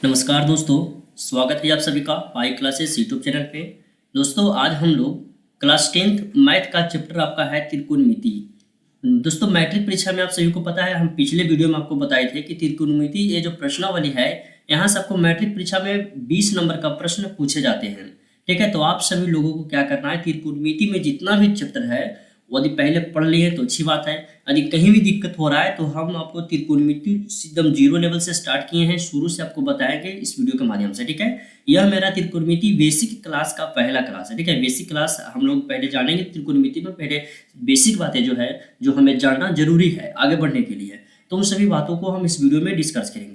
नमस्कार दोस्तों, स्वागत है आप सभी का पाई क्लासेस यूट्यूब चैनल पे। दोस्तों आज हम लोग क्लास 10th मैथ का चैप्टर आपका है त्रिकोणमिति। दोस्तों मैट्रिक परीक्षा में आप सभी को पता है, हम पिछले वीडियो में आपको बताए थे कि त्रिकोणमिति ये जो प्रश्नावली है यहाँ से आपको मैट्रिक परीक्षा में 20 नंबर का प्रश्न पूछे जाते हैं। ठीक है, तो आप सभी लोगों को क्या करना है, त्रिकोणमिति में जितना भी चैप्टर है यदि पहले पढ़ लिए तो अच्छी बात है। यदि कहीं भी दिक्कत हो रहा है तो हम आपको त्रिकोणमिति एकदम जीरो लेवल से स्टार्ट किए हैं, शुरू से आपको बताएंगे इस वीडियो के माध्यम से। ठीक है, यह मेरा त्रिकोणमिति बेसिक क्लास का पहला क्लास है। ठीक है, बेसिक क्लास हम लोग पहले जानेंगे त्रिकोणमिति में, पहले बेसिक बातें जो है जो हमें जानना जरूरी है आगे बढ़ने के लिए, तो उन सभी बातों को हम इस वीडियो में डिस्कस करेंगे।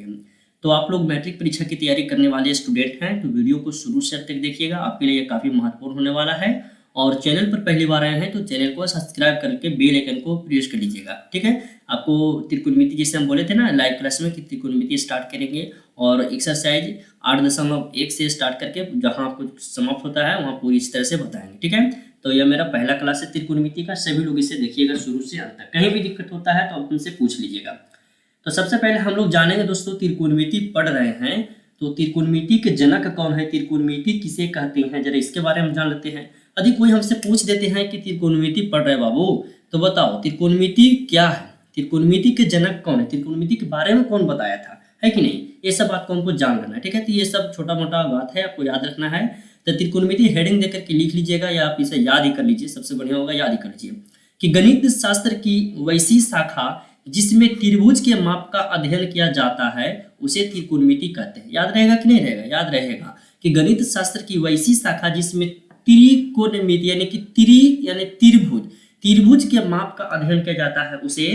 तो आप लोग मैट्रिक परीक्षा की तैयारी करने वाले स्टूडेंट हैं तो वीडियो को शुरू से अब तक देखिएगा, आपके लिए काफ़ी महत्वपूर्ण होने वाला है। और चैनल पर पहली बार आए हैं तो चैनल को सब्सक्राइब करके बेल आइकन को प्रेस कर लीजिएगा। ठीक है, आपको त्रिकोणमिति जैसे हम बोले थे ना लाइव क्लास में कि त्रिकोणमिति स्टार्ट करेंगे और एक्सरसाइज 8.1 से स्टार्ट करके जहां आपको समाप्त होता है वहां पूरी इस तरह से बताएंगे। ठीक है, तो यह मेरा पहला क्लास है त्रिकोणमिति का, सभी लोग इसे देखिएगा शुरू से अंत तक। कहीं भी दिक्कत होता है तो आप उनसे पूछ लीजिएगा। तो सबसे पहले हम लोग जानेंगे दोस्तों, त्रिकोणमिति पढ़ रहे हैं तो त्रिकोणमिति के जनक कौन है, त्रिकोणमिति किसे कहते हैं, जरा इसके बारे में जान लेते हैं। यदि कोई हमसे पूछ देते हैं कि त्रिकोणमिति पढ़ रहे बाबू तो बताओ त्रिकोणमिति क्या है, त्रिकोणमिति के जनक कौन है, त्रिकोणमिति के बारे में कौन बताया था, है कि नहीं, ये सब बात को हमको जान लेना है। ठीक है, तो ये सब छोटा मोटा बात है, आपको याद रखना है। तो त्रिकोणमिति हेडिंग देकर के लिख लीजिएगा या आप इसे याद ही कर लीजिए, सबसे बढ़िया होगा याद ही कर लीजिए कि गणित शास्त्र की वैसी शाखा जिसमें त्रिभुज के माप का अध्ययन किया जाता है उसे त्रिकोणमिति कहते हैं। याद रहेगा कि नहीं रहेगा, याद रहेगा कि गणित शास्त्र की वैसी शाखा जिसमें त्रिकोणमिति यानी कि त्रिभुज के माप का अध्ययन किया जाता है उसे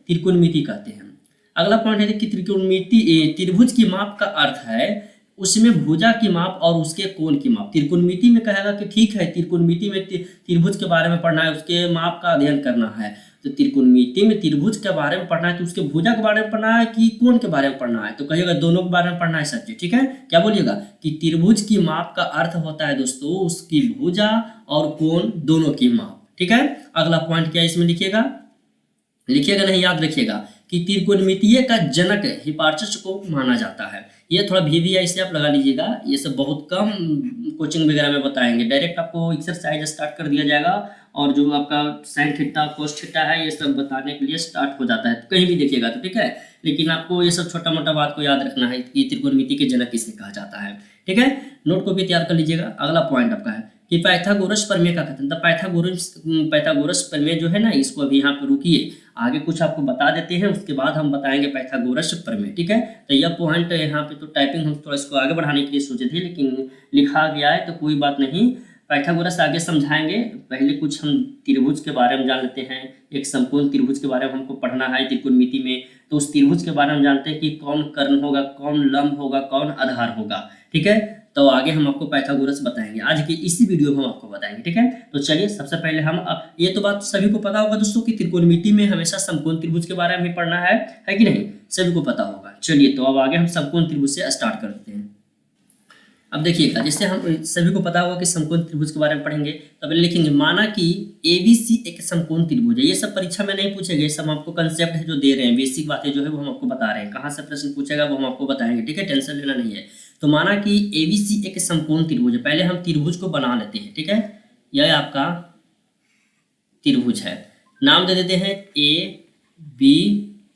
त्रिकोणमिति कहते हैं। अगला पॉइंट है कि त्रिकोणमिति त्रिभुज की माप का अर्थ है उसमें भुजा की माप और उसके कोण की माप। त्रिकोणमिति में कहेगा कि ठीक है त्रिकोणमिति में त्रिभुज के बारे में पढ़ना है, उसके माप का अध्ययन करना है, तो त्रिकोणमिति में त्रिभुज के बारे में पढ़ना है तो उसके भुजा के बारे में पढ़ना है कि कोण के बारे में पढ़ना है, तो कहिएगा दोनों के बारे में पढ़ना है सर जी। ठीक है, क्या बोलिएगा कि त्रिभुज की माप का अर्थ होता है दोस्तों उसकी भुजा और कोण दोनों की माप। ठीक है, अगला पॉइंट क्या इसमें लिखिएगा, लिखिएगा नहीं याद रखिएगा कि त्रिकोणमितीय का जनक हिपार्चस को माना जाता है। ये थोड़ा भी है, इसे आप लगा लीजिएगा, ये सब बहुत कम कोचिंग वगैरह में बताएंगे, डायरेक्ट आपको एक्सरसाइज स्टार्ट कर दिया जाएगा और जो आपका साइन थीटा कोस थीटा है ये सब बताने के लिए स्टार्ट हो जाता है, तो कहीं भी देखिएगा तो ठीक है। लेकिन आपको ये सब छोटा मोटा बात को याद रखना है कि त्रिकोणमिति के जनक किसे कहा जाता है। ठीक है, नोट को भी तैयार कर लीजिएगा। अगला पॉइंट आपका है कि पाइथागोरस प्रमेय का कथन, तो पाइथागोरस प्रमेय जो है ना, इसको अभी यहाँ पे रुकिए, आगे कुछ आपको बता देते हैं उसके बाद हम बताएंगे पाइथागोरस प्रमेय। ठीक है, तो यह पॉइंट यहाँ पे तो टाइपिंग हम थोड़ा इसको आगे बढ़ाने के लिए सोचे थे लेकिन लिखा गया है तो कोई बात नहीं, पाइथागोरस आगे समझाएंगे। पहले कुछ हम त्रिभुज के बारे में जान लेते हैं, एक संपूर्ण त्रिभुज के बारे में हमको पढ़ना है त्रिकोणमिति में, तो उस त्रिभुज के बारे में जानते हैं कि कौन कर्ण होगा, कौन लंब होगा, कौन आधार होगा। ठीक है, तो आगे हम आपको पाइथागोरस बताएंगे, आज के इसी वीडियो में हम आपको बताएंगे। ठीक है, तो चलिए सबसे पहले हम ये तो बात सभी को पता होगा दोस्तों कि त्रिकोणमिति में हमेशा समकोण त्रिभुज के बारे में भी पढ़ना है कि नहीं, सभी को पता होगा। चलिए तो अब आगे हम समकोण त्रिभुज से स्टार्ट करते हैं। अब देखिएगा, जैसे हम सभी को पता होगा कि समकोण त्रिभुज के बारे में पढ़ेंगे, तब लिखेंगे माना कि ABC एक समकोण त्रिभुज है। ये सब परीक्षा में नहीं पूछेगा, ये सब आपको कंसेप्ट है जो दे रहे हैं, बेसिक बातें जो है वो हम आपको बता रहे हैं, कहाँ से प्रश्न पूछेगा वो हम आपको बताएंगे। ठीक है, टेंशन लेना नहीं है। तो माना कि ABC एक समकोण त्रिभुज है, पहले हम त्रिभुज को बना लेते हैं। ठीक है, यह आपका त्रिभुज है, नाम दे देते हैं A, B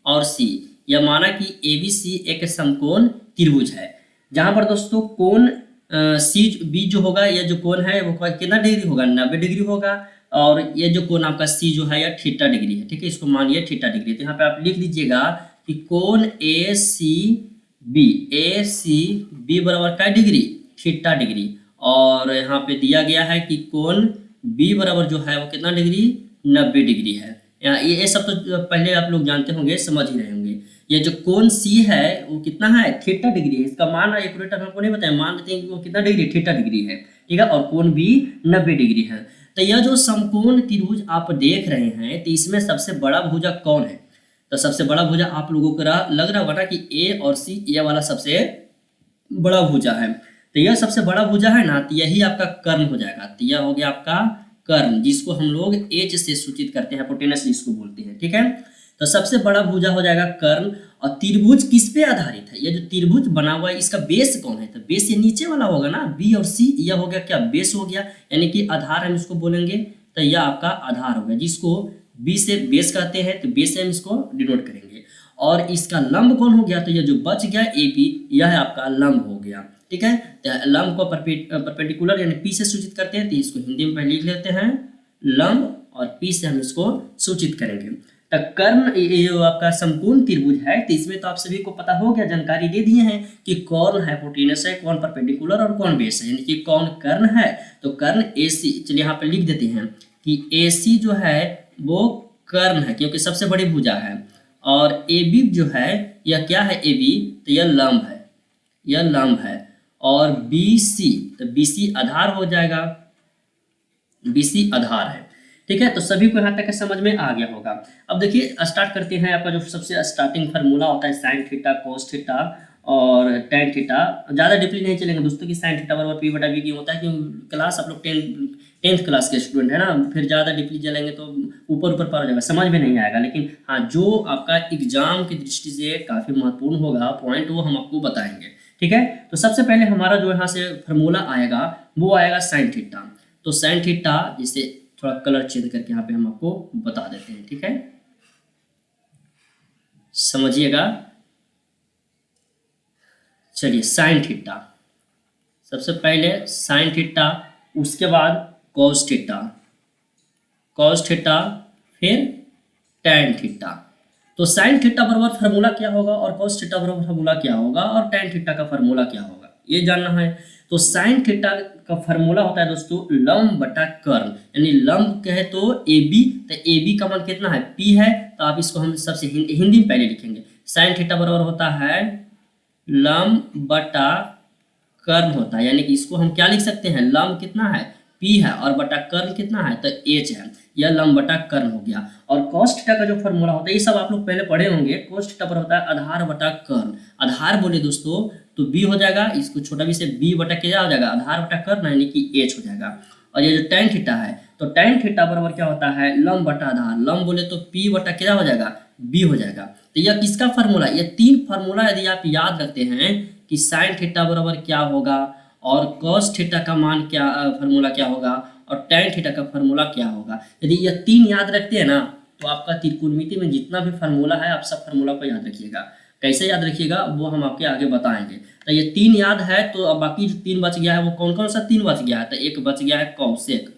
और C। यह माना कि ABC एक समकोण त्रिभुज है जहां पर दोस्तों कोण B जो होगा, यह जो कोण है वो कितना डिग्री होगा, 90 डिग्री होगा, और ये जो कोण आपका C जो है यह थीटा डिग्री है। ठीक है, इसको मानिए थीटा डिग्री। तो यहाँ पे आप लिख दीजिएगा कि कोण ACB बराबर क्या डिग्री, थीटा डिग्री, और यहाँ पे दिया गया है कि कोण B बराबर जो है वो कितना डिग्री, 90 डिग्री है। यहाँ ये सब तो पहले आप लोग जानते होंगे, समझ ही रहे होंगे। ये जो कोण C है वो कितना है, थीटा डिग्री है। इसका मान एक्यूरेट हमको नहीं बताया, मान लेते हैं कि वो कितना डिग्री, थीटा डिग्री है। ठीक है, और कोण भी 90 डिग्री है। तो यह जो समकोण त्रिभुज आप देख रहे हैं तो इसमें सबसे बड़ा भुजा कौन है, तो सबसे बड़ा भुजा आप लोगों को लग रहा होगा ना कि A और C ये वाला सबसे बड़ा भुजा है। तो यह सबसे बड़ा भुजा है ना, तो यही आपका कर्ण हो जाएगा। तो यह हो गया आपका कर्ण, जिसको हम लोग H से सूचित करते हैं, हाइपोटेनस जिसको बोलते हैं। ठीक है, तो सबसे बड़ा भुजा हो जाएगा कर्ण, और त्रिभुज किस पे आधारित है? ये जो त्रिभुज बना हुआ है इसका बेस कौन है? तो बेस ये नीचे वाला होगा ना, बी और सी, यह हो गया क्या? बेस हो गया, यानी कि आधार हम इसको बोलेंगे, तो यह आपका आधार हो गया, जिसको बी से बेस कहते हैं, तो बेस से हम इसको डिनोट करेंगे। और इसका लंब कौन हो गया? तो यह जो बच गया ए पी, यह है आपका लंब हो गया, ठीक है। तो लंब को परपेंडिकुलर यानी पी से सूचित करते हैं, तो इसको हिंदी में पहले लिख लेते हैं लंब, और पी से हम इसको सूचित करेंगे। तो कर्ण ये जो आपका समकोण त्रिभुज है, तो इसमें तो आप सभी को पता हो गया, जानकारी दे दिए हैं कि कौन हाइपोटेनस है, कौन परपेंडिकुलर और कौन बेस है, यानी कि कौन कर्ण है। तो कर्ण ए सी, चलिए यहाँ पे लिख देते हैं कि ए सी जो है वो कर्ण है, क्योंकि सबसे बड़ी भुजा है। और ए बी जो है यह क्या है? ए बी, तो यह लंब है, यह लंब है। और बी सी, तो बी सी आधार हो जाएगा, बी सी आधार है, ठीक है। तो सभी को यहाँ तक समझ में आ गया होगा। अब देखिए स्टार्ट करते हैं। आपका जो सबसे स्टार्टिंग फार्मूला होता है साइन थीटा, कोस थीटा और टैन थीटा। ज़्यादा डीपली नहीं चलेंगे दोस्तों कि साइन थीटा बराबर पी बटा बी क्यों होता है, क्योंकि क्लास आप लोग टेंथ क्लास के स्टूडेंट है ना, फिर ज़्यादा डीपली चलेंगे तो ऊपर ऊपर पार हो जाएगा, समझ में नहीं आएगा। लेकिन हाँ, जो आपका एग्जाम की दृष्टि से काफ़ी महत्वपूर्ण होगा पॉइंट, वो हम आपको बताएंगे, ठीक है। तो सबसे पहले हमारा जो यहाँ से फार्मूला आएगा वो आएगा साइन थीटा। तो साइन थीटा, जिसे थोड़ा कलर चेंज करके यहाँ पे हम आपको बता देते हैं, ठीक है, समझिएगा। चलिए साइन थीटा, सबसे पहले साइन थीटा, उसके बाद कॉस थीटा, कॉस थीटा, फिर टैन थीटा। तो साइन थीटा बराबर फार्मूला क्या होगा और कॉस थीटा बराबर फार्मूला क्या होगा और टैन थीटा का फार्मूला क्या होगा, ये जानना है। तो साइन थीटा का फार्मूला होता है दोस्तों लंब बटा कर्ण, यानी लंब कहे तो ए बी, तो ए बी का मान कितना है? पी है। तो आप इसको हम सबसे हिंदी में पहले लिखेंगे। साइन थीटा बराबर होता है लंब बटा कर्ण होता है, यानी कि इसको हम क्या लिख सकते हैं? लंब कितना है? पी है, और बटा कर्ण कितना है? तो एच है। यह लंब बटा कर्ण हो गया। और cos थीटा का जो फार्मूला होता है, ये सब आप लोग पहले पढ़े होंगे। cos थीटा पर होता है आधार बटा कर्ण। आधार बोले दोस्तों तो b हो जाएगा, इसको छोटा b से b बटा क्या हो जाएगा? आधार बटा कर्ण, यानी कि h हो जाएगा। और ये जो tan थीटा है, तो tan थीटा बराबर क्या होता है? लंब बटा आधार। लंब बोले तो p बटा क्या हो जाएगा? b हो जाएगा। तो यह किसका फार्मूला? ये तीन फार्मूला यदि आप याद रखते हैं कि साइन थीटा बराबर क्या होगा और cos थीटा का मान क्या, फार्मूला क्या होगा, और टैन थीटा का फार्मूला क्या होगा, यदि ये तीन याद रखते हैं ना, तो आपका त्रिकोणमिति में जितना भी फार्मूला है आप सब फार्मूला को याद रखिएगा। कैसे याद रखिएगा वो हम आपके आगे बताएंगे। तो ये तीन याद है, तो अब बाकी जो तीन बच गया है वो कौन कौन सा तीन बच गया है? तो एक बच गया है कौसेक,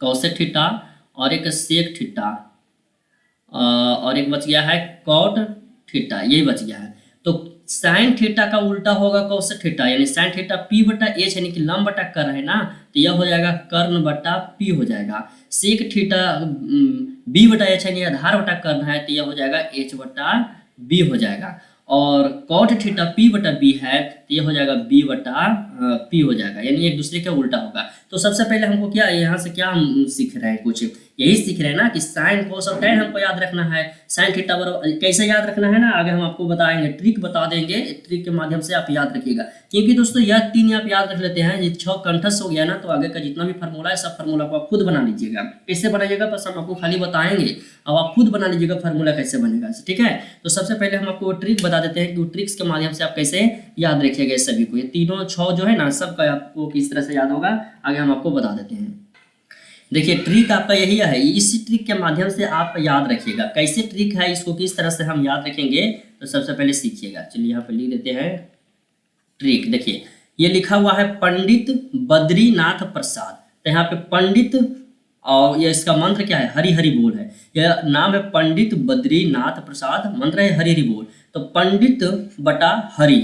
कौसेक थीटा, और एक सेक थीटा, और एक बच गया है कॉट थीटा, यही बच गया है। तो साइन थीटा का उल्टा होगा कौसेक थीटा, यानी साइन थीटा पी बटा एच, यानी कि लंब बटा कर्ण है ना, तो यह हो जाएगा कर्ण बटा पी हो जाएगा। सेक थीटा बी बटा एच यानी आधार बटा कर्ण है, तो यह हो जाएगा एच बटा बी हो जाएगा। और कॉट थीटा पी बटा बी है, तो यह हो जाएगा बी बटा पी हो जाएगा, यानी एक दूसरे के उल्टा होगा। तो सबसे पहले हमको क्या यहाँ से क्या हम सीख रहे हैं? कुछ यही सीख रहे हैं ना कि साइन कोस और टैन हमको याद रखना है। साइन थीटा बराबर कैसे याद रखना है ना, आगे हम आपको बताएंगे, ट्रिक बता देंगे, ट्रिक के माध्यम से आप याद रखिएगा। क्योंकि दोस्तों यह तीन आप याद रख लेते हैं, ये 6 कंठस्थ हो गया ना, तो आगे का जितना भी फार्मूला है सब फार्मूला को आप खुद बना लीजिएगा। कैसे बनाइएगा बस हम आपको खाली बताएंगे, अब आप खुद बना लीजिएगा फार्मूला कैसे बनेगा, ठीक है। तो सबसे पहले हम आपको ट्रिक बता देते हैं कि वो ट्रिक्स के माध्यम से आप कैसे याद रखिएगा सभी को। ये तीनों 6 जो है ना, सबका आपको किस तरह से याद होगा आगे हम आपको बता देते हैं। देखिए ट्रिक आपका यही है, इसी ट्रिक के माध्यम से आप याद रखिएगा। कैसे ट्रिक है, इसको किस तरह से हम याद रखेंगे, तो सबसे पहले सीखिएगा। चलिए यहाँ पे लिख देते हैं ट्रिक। देखिए ये लिखा हुआ है पंडित बद्रीनाथ प्रसाद, तो यहाँ पे पंडित और ये इसका मंत्र क्या है? हरि हरि बोल है। यह नाम है पंडित बद्रीनाथ प्रसाद, मंत्र है हरि हरि बोल। तो पंडित बटा हरि,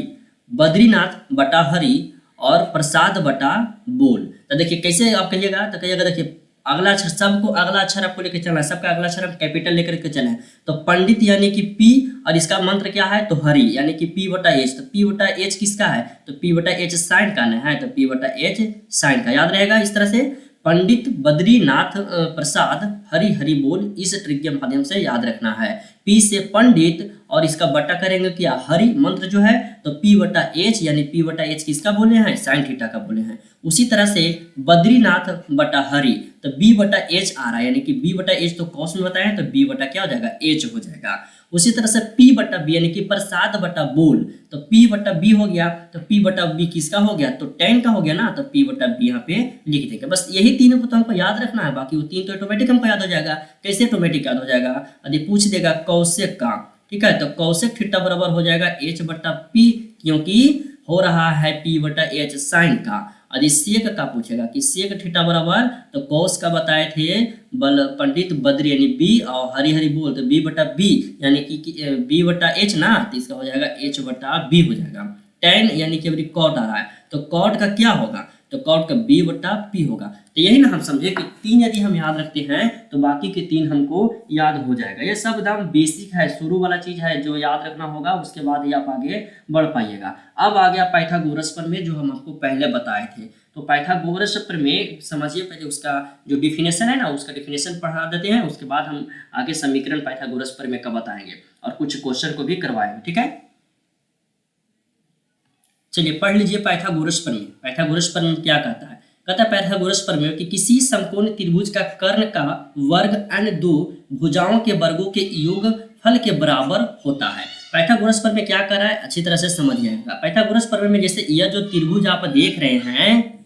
बद्रीनाथ बटा हरि और प्रसाद बटा बोल। तो देखिए कैसे आप कहिएगा, तो कहिएगा देखिए अगला अक्षर, सबको अगला अक्षर आपको लेकर चलना है, सबका अगला अक्षर हम कैपिटल लेकर के चले। तो पंडित यानी कि पी, और इसका मंत्र क्या है? तो हरि यानी कि पी बटा एच। तो पी बटा एच किसका है? तो पी बटा एच साइन का है, तो पी बटा एच साइन का। याद रहेगा इस तरह से, पंडित बद्रीनाथ प्रसाद हरि हरि बोल, इस ट्रिक के माध्यम से याद रखना है। पी से पंडित और इसका बटा करेंगे क्या? हरि मंत्र जो है, तो पी बटा एच, यानी पी बटा एच किसका बोले हैं? साइन थीटा का बोले हैं। उसी तरह से बद्रीनाथ बटा हरि, तो बी बटा एच आ रहा है, यानी कि बी बटा एच तो कॉस में बताए, तो बी बटा क्या हो जाएगा? एच हो जाएगा। उसी तरह से P बटा बी यानी कि प्रसाद बटा बोल, तो P बटा बी हो गया, तो P बटा बी किसका हो गया, तो tan का हो गया ना, तो P बटा बी यहाँ पे लिख देंगे। बस यही तीनों को तो हमको याद रखना है, बाकी वो तीन तो ऑटोमेटिक हमको याद हो जाएगा। कैसे ऑटोमेटिक याद हो जाएगा, यदि पूछ देगा कौशिक का, ठीक है, तो कौशिक थीटा बराबर हो जाएगा H बटा P, क्योंकि हो रहा है P बटा H साइन का। यदि सेक का पूछेगा कि सेक थीटा बराबर, तो कौश का बताए थे बल पंडित बद्री यानी बी, और हरी हरी बोल तो बी बटा बी यानी कि बी बटा एच ना, तो इसका हो जाएगा एच बटा बी हो जाएगा। टेन यानी कि अभी कॉट आ रहा है, तो कॉट का क्या होगा, तो कॉट का बी बटा पी होगा। तो यही ना हम समझे कि तीन यदि हम याद रखते हैं तो बाकी के तीन हमको याद हो जाएगा। ये सब एकदम बेसिक है, शुरू वाला चीज है जो याद रखना होगा, उसके बाद ही आप आगे बढ़ पाइएगा। अब आ गया पाइथागोरस प्रमेय जो हम आपको पहले बताए थे। तो पाइथागोरस प्रमेय समझिए, पहले उसका जो डिफिनेशन है ना, उसका डिफिनेशन पढ़ा देते हैं, उसके बाद हम आगे समीकरण पाइथागोरस प्रमेय का बताएंगे और कुछ क्वेश्चन को भी करवाएंगे, ठीक है। चलिए पढ़ लीजिए पाइथागोरस प्रमेय। पाइथागोरस प्रमेय क्या कहता है, कहता है पाइथागोरस प्रमेय कि किसी समकोण त्रिभुज का कर्ण का वर्ग अन्य दो भुजाओं के वर्गों के योगफल के बराबर होता है। पाइथागोरस प्रमेय क्या कर रहा है, अच्छी तरह से समझ जाएगा। पाइथागोरस प्रमेय में जैसे यह जो त्रिभुज आप देख रहे हैं,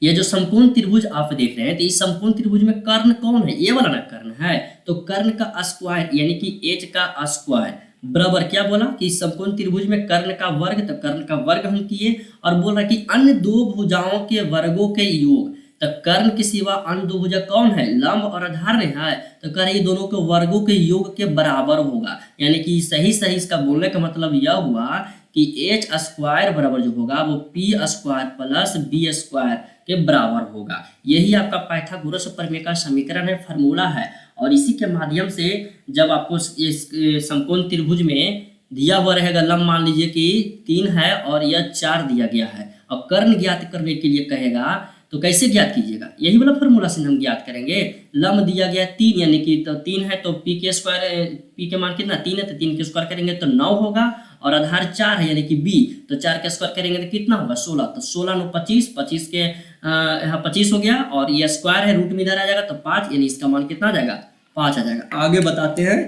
ये जो समकोण त्रिभुज आप देख रहे हैं, तो इस समकोण त्रिभुज में कर्ण कौन है, ये वाला ना कर्ण है, तो कर्ण का स्क्वायर यानी कि एच का स्क्वायर बराबर क्या बोला कि समकोण त्रिभुज में कर्ण का वर्ग, तो कर्ण का वर्ग हम किए, और बोल रहा कि अन्य दो भुजाओं के वर्गों के योग, तो कर्ण के सिवा अन्य दो भुजा कौन है, लंब और आधार नहीं है, तो कह रहे दोनों के वर्गों के योग के बराबर होगा। यानी कि सही सही इसका बोलने का मतलब यह हुआ कि एच स्क्वायर बराबर जो होगा वो p square plus b square के बराबर होगा। यही आपका पाइथागोरस प्रमेय का समीकरण है, फार्मूला है। और इसी के माध्यम से जब आपको इस समकोण त्रिभुज में दिया हुआ रहेगा लंब, मान लीजिए कि 3 है और यह 4 दिया गया है, और कर्ण ज्ञात करने के लिए कहेगा, तो कैसे ज्ञात कीजिएगा, यही वाला फॉर्मूला से हम ज्ञात करेंगे। लंब दिया गया 3 यानी कि तो 3 है, तो पी के स्क्वायर, पी के मान कितना 3 है, तो 3 के स्क्वायर करेंगे तो 9 होगा, और आधार 4 है यानी कि बी, तो 4 के स्क्वायर करेंगे तो कितना होगा 16, तो 16 9 25, 25 के यहाँ 25 हो गया, और ये स्क्वायर है रूट में इधर आ जाएगा तो 5, यानी इसका मान कितना आ जाएगा 5 आ जाएगा। आगे बताते हैं,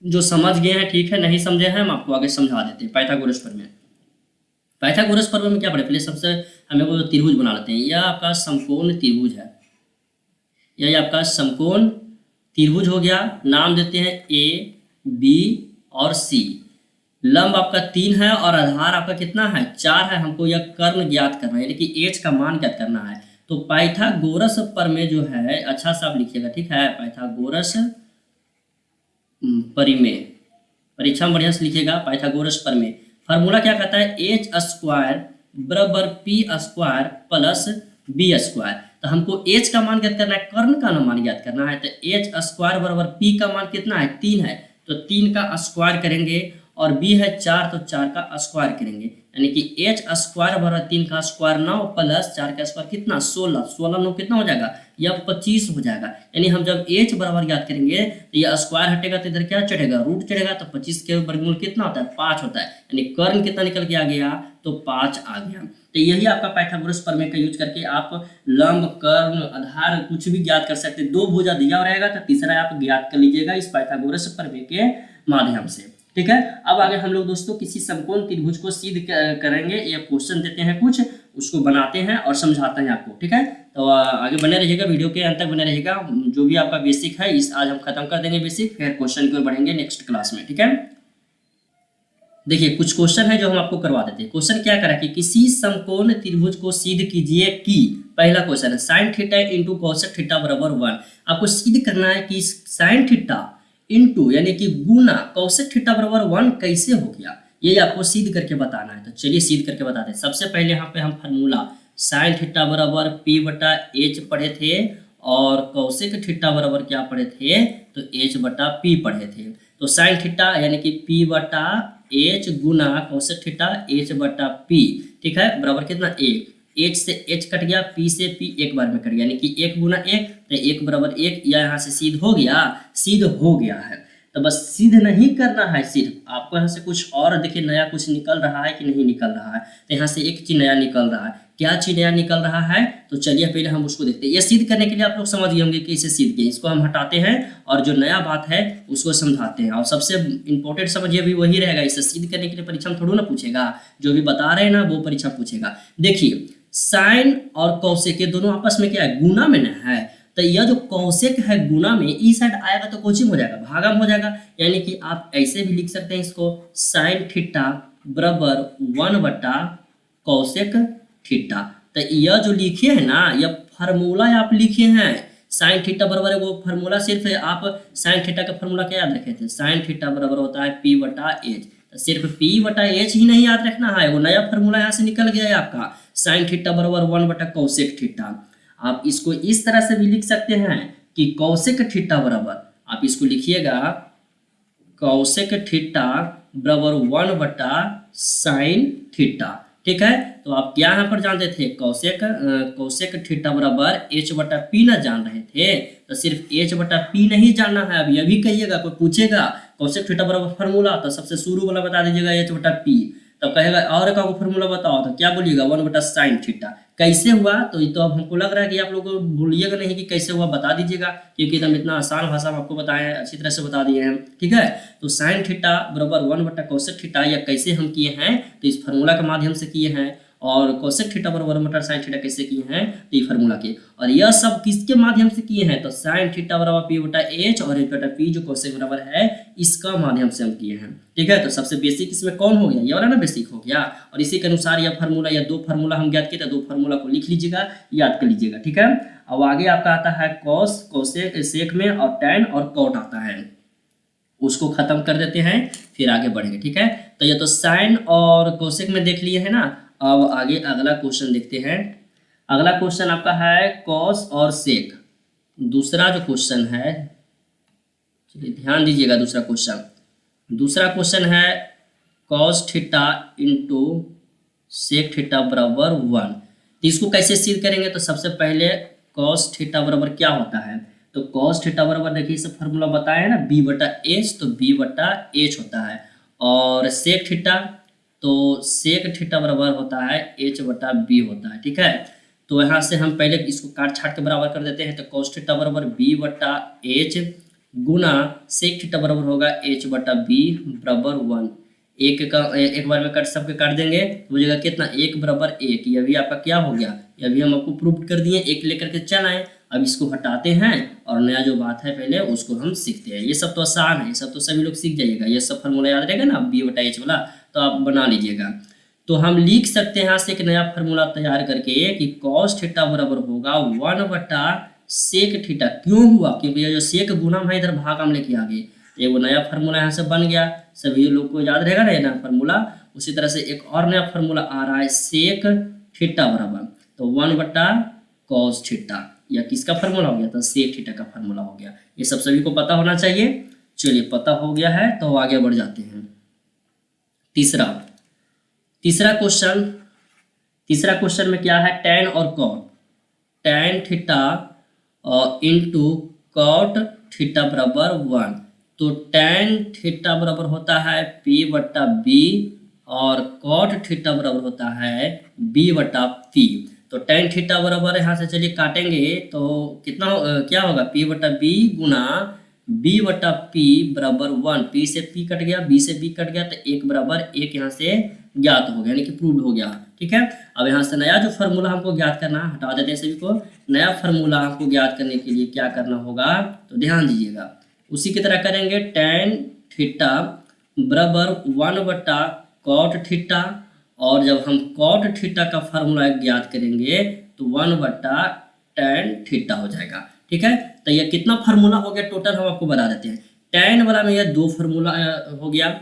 जो समझ गए हैं ठीक है, नहीं समझे हैं हम आपको आगे समझा देते हैं। पाइथागोरस प्रमेय, पाइथागोरस प्रमेय में क्या पढ़े, पहले सबसे हमें वो त्रिभुज बना लेते हैं। यह आपका समकोण त्रिभुज है, यह आपका समकोण त्रिभुज हो गया, नाम देते हैं ए बी और सी। लंब आपका 3 है और आधार आपका कितना है 4 है, हमको यह कर्ण ज्ञात करना है यानी कि एच का मान ज्ञात करना है। तो पाइथागोरस प्रमेय जो है, अच्छा सा आप लिखिएगा, ठीक है, पाइथागोरस परिमेय, परीक्षा में बढ़िया से लिखिएगा। पाइथागोरस प्रमेय फार्मूला क्या कहता है, एच स्क्वायर बराबर p square plus b square. तो हमको एच का मान ज्ञात करना है, कर्ण का मान ज्ञात करना है, तो एच स्क्वायर बराबर पी का मान कितना है 3 है, तो 3 का स्क्वायर करेंगे, और बी है 4 तो 4 का स्क्वायर करेंगे, यानी कि एच स्क्वायर बराबर 3 का स्क्वायर 9 प्लस 4 का स्क्वायर कितना 16, 16 9 कितना हो जाएगा, यह 25 हो जाएगा। यानी हम जब एच बराबर याद करेंगे तो यह स्क्वायर हटेगा तो इधर क्या चढ़ेगा, रूट चढ़ेगा, तो 25 के वर्गमूल कितना होता है 5 होता है, यानी कर्ण कितना निकल के आ गया, तो 5 आ गया। तो यही आपका पाइथागोरस प्रमेय का यूज करके आप लंब कर्ण आधार कुछ भी ज्ञात कर सकते हैं। 2 भुजा दिया रहेगा तो तीसरा आप ज्ञात कर लीजिएगा इस पाइथागोरस प्रमेय के माध्यम से, ठीक है। अब आगे हम लोग दोस्तों किसी समकोण त्रिभुज को सिद्ध करेंगे, ये क्वेश्चन देते हैं कुछ, उसको बनाते हैं और समझाते हैं आपको, ठीक है। तो आगे बने रहिएगा, वीडियो के अंत तक बने रहिएगा। जो भी आपका बेसिक है इस आज हम खत्म कर देंगे बेसिक, फिर क्वेश्चन की ओर बढ़ेंगे नेक्स्ट क्लास में, ठीक है। देखिए कुछ क्वेश्चन है जो हम आपको करवा देते हैं। क्वेश्चन क्या करा कि किसी समकोण त्रिभुज को सिद्ध कीजिए कि, पहला क्वेश्चन है sine theta into cosec theta बराबर 1। आपको सिद्ध करना है कि साइन थीटा इंटू यानी कि गुना कोसेक थीटा बराबर 1 कैसे हो गया, ये आपको सिद्ध करके बताना है। तो चलिए सिद्ध करके बताते हैं। सबसे पहले यहाँ पे हम फार्मूला साइन थीटा बराबर पी बटा एच पढ़े थे, और कोसेक थीटा बराबर क्या पढ़े थे, तो एच बटा पी पढ़े थे। तो साइन थीटा यानी कि पी बटा एच गुना कोसेक थीटा एच बटा पी, ठीक है, बराबर कितना 1, एच से एच कट गया, पी से पी एक बार में कट गया, यानी कि 1 गुना 1 तो 1 बराबर 1, या यहाँ से सिद्ध हो गया, सिद्ध हो गया है। तो बस सिद्ध नहीं करना है, सिर्फ आपको यहाँ से कुछ और देखिए नया कुछ निकल रहा है कि नहीं निकल रहा है। तो यहाँ से एक चीज नया निकल रहा है, क्या चीज नया निकल रहा है, तो चलिए पहले हम उसको देखते हैं। ये सिद्ध करने के लिए आप लोग समझ गए होंगे कि इसे सिद्ध किए, इसको हम हटाते हैं और जो नया बात है उसको समझाते हैं। और सबसे इंपॉर्टेंट समझिए अभी वही रहेगा, इसे सिद्ध करने के लिए परीक्षा में थोड़ा ना पूछेगा, जो भी बता रहे हैं ना वो परीक्षा पूछेगा। देखिए साइन और कौशिक ये दोनों आपस में क्या है, गुना में ना है। तो यह जो कौशिक है गुना में, ई साइड आएगा तो कोचिंग हो जाएगा, भागम हो जाएगा। यानी कि आप ऐसे भी लिख सकते हैं इसको, साइन थीटा बराबर 1 - कौशिक थीटा। तो यह जो लिखे है ना, यह फार्मूला आप लिखे हैं, साइन थीटा बराबर है वो फार्मूला, सिर्फ आप साइन थीटा का फार्मूला क्या याद रखे थे, साइन थीटा बराबर होता है P/H। तो सिर्फ P/H ही नहीं याद रखना है, वो नया फार्मूला यहाँ से निकल गया है आपका, साइन थीटा बराबर 1 - कौशिक थीटा। आप इसको इस तरह से भी लिख सकते हैं कि कौशिक थीटा बराबर, आप इसको लिखिएगा कौशिक थीटा बराबर 1 - साइन थीटा। ठीक है, तो आप क्या यहाँ पर जानते थे, कौशिक थीटा बराबर H/P ना जान रहे थे, तो सिर्फ H/P नहीं जानना है। अभी अभी कहिएगा, कोई पूछेगा कौशिक थीटा बराबर फार्मूला, तो सबसे शुरू वाला बता दीजिएगा H/P। तब कहेगा और का फार्मूला बताओ, तो क्या बोलिएगा 1 - साइन थीटा। कैसे हुआ, तो ये तो अब हमको लग रहा है कि आप लोग भूलिएगा नहीं कि कैसे हुआ, बता दीजिएगा, क्योंकि हम इतना आसान भाषा में आपको बताए हैं, अच्छी तरह से बता दिए हैं। ठीक है, तो साइन थीटा बराबर 1 - कौशिक थीटा, या कैसे हम किए हैं, तो इस फार्मूला के माध्यम से किए हैं। और कौशिक थीटा बराबर 1 - साइन थीटा कैसे किए हैं, तो ये फार्मूला के। और यह सब किसके माध्यम से किए हैं, तो साइन थीटा बराबर P/H और H/P जो कौशिक बराबर है इसका माध्यम से हम किए हैं। ठीक है, तो सबसे बेसिक इसमें कौन हो गया, ये वाला ना बेसिक हो गया। और इसी के अनुसार यह फार्मूला या दो फार्मूला हम ज्ञात किए थे, दो फार्मूला को लिख लीजिएगा, याद कर लीजिएगा। ठीक है, अब आगे आपका आता है कॉस, कौशिक सेक में, और टैन और कॉट आता है, उसको खत्म कर देते हैं फिर आगे बढ़ेंगे। ठीक है, तो ये तो साइन और कौशिक में देख लिए है ना। अब आगे अगला क्वेश्चन देखते हैं। अगला क्वेश्चन आपका है कॉस और सेक। दूसरा जो क्वेश्चन है, चलिए ध्यान दीजिएगा, दूसरा क्वेश्चन है cos theta into sec theta बराबर 1। तो इसको कैसे सिद्ध करेंगे, तो सबसे पहले कॉस थीटा बराबर क्या होता है, तो कॉस थीटा बराबर देखिए इसे फार्मूला बताया ना B/H, तो B/H होता है। और सेक थीटा, तो सेक थीटा बराबर होता है H/B होता है। ठीक है, तो यहाँ से हम पहले इसको काट छाट के बराबर कर देते हैं, तो कॉस थीटा बराबर B/H गुना सेक थीटा बराबर होगा H/B बराबर 1। एक बार में कट सबके काट देंगे तो हो जाएगा कितना, 1 = 1। ये भी आपका क्या हो गया, ये भी हम आपको प्रूव कर दिए, एक लेकर के चल आए। अब इसको हटाते हैं और नया जो बात है पहले उसको हम सीखते हैं। ये सब तो आसान है, ये सब तो सभी लोग सीख जाइएगा, ये सब फार्मूला याद रहेगा ना B/H वाला, तो आप बना लीजिएगा। तो हम लिख सकते हैं यहाँ से एक नया फार्मूला तैयार करके कि कॉस थीटा बराबर होगा 1 - सेक थीटा। क्यों हुआ, क्योंकि ये जो सेक गुना है इधर भागम लेके आ गए, एगो नया फार्मूला यहाँ से बन गया, सभी लोग को याद रहेगा ना ये नया फार्मूला। उसी तरह से एक और नया फार्मूला आ रहा है सेक थीटा बराबर, तो 1 - कॉस थीटा, या किसका फार्मूला हो गया, तो सेक थीटा का फार्मूला हो गया। ये सब सभी को पता होना चाहिए। चलिए पता हो गया है तो आगे बढ़ जाते हैं। तीसरा क्वेश्चन में क्या है, टैन और cot. Tan theta into cot theta बराबर 1। तो टैन थीटा बराबर होता है P/B और कॉट थीटा बराबर होता है B/P। तो टैन थीटा बराबर यहाँ से चलिए काटेंगे तो कितना क्या होगा, P/B गुना B/P बराबर 1। P से P कट गया, B से B कट गया, तो 1 = 1 यहाँ से ज्ञात हो गया, यानी कि प्रूव हो गया। ठीक है, अब यहाँ से नया जो फार्मूला हमको ज्ञात करना, हटा देते हैं सभी को। नया फार्मूला हमको ज्ञात करने के लिए क्या करना होगा, तो ध्यान दीजिएगा, उसी की तरह करेंगे। टैन थीटा बराबर 1 - कॉट थीटा, और जब हम कॉट थीटा का फार्मूला ज्ञात करेंगे तो 1 - टैन थीटा हो जाएगा। ठीक है, तो ये कितना फार्मूला हो गया टोटल हम आपको बता देते हैं। टैन वाला में यह 2 फार्मूला हो गया,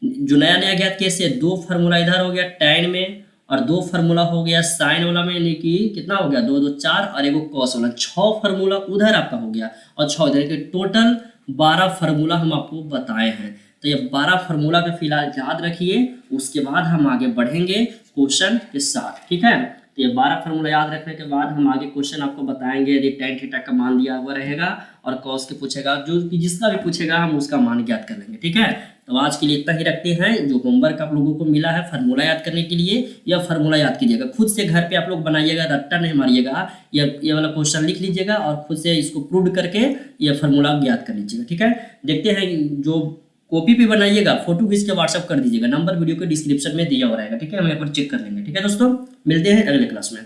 जो नया ज्ञात कैसे 2 फार्मूला इधर हो गया टैन में, और 2 फार्मूला हो गया साइन वाला में, यानी कि कितना हो गया 2 - 2 = 4, और एगो कॉस वाला 6 फार्मूला उधर आपका हो गया, और 6 इधर के टोटल 12 फार्मूला हम आपको बताए हैं। तो ये 12 फार्मूला पे फिलहाल याद रखिए, उसके बाद हम आगे बढ़ेंगे क्वेश्चन के साथ। ठीक है, तो ये 12 फार्मूला याद रखने के बाद हम आगे क्वेश्चन आपको बताएंगे। यदि tan थीटा का मान दिया हुआ रहेगा और कॉस के पूछेगा, जो कि जिसका भी पूछेगा हम उसका मान ज्ञात कर लेंगे। ठीक है, तो आज के लिए इतना ही रखते हैं। जो होमवर्क आप लोगों को मिला है फार्मूला याद करने के लिए, यह फार्मूला याद कीजिएगा, खुद से घर पे आप लोग बनाइएगा, रट्टा नहीं मारिएगा। ये वाला क्वेश्चन लिख लीजिएगा और खुद से इसको प्रूव करके ये फार्मूला ज्ञात कर लीजिएगा। ठीक है, देखते हैं जो कॉपी पे बनाइएगा, फोटो खींच के व्हाट्सअप कर दीजिएगा, नंबर वीडियो के डिस्क्रिप्शन में दिया हुआ रहेगा। ठीक है, हम यहाँ पर चेक कर लेंगे। ठीक है दोस्तों, मिलते हैं अगले क्लास में।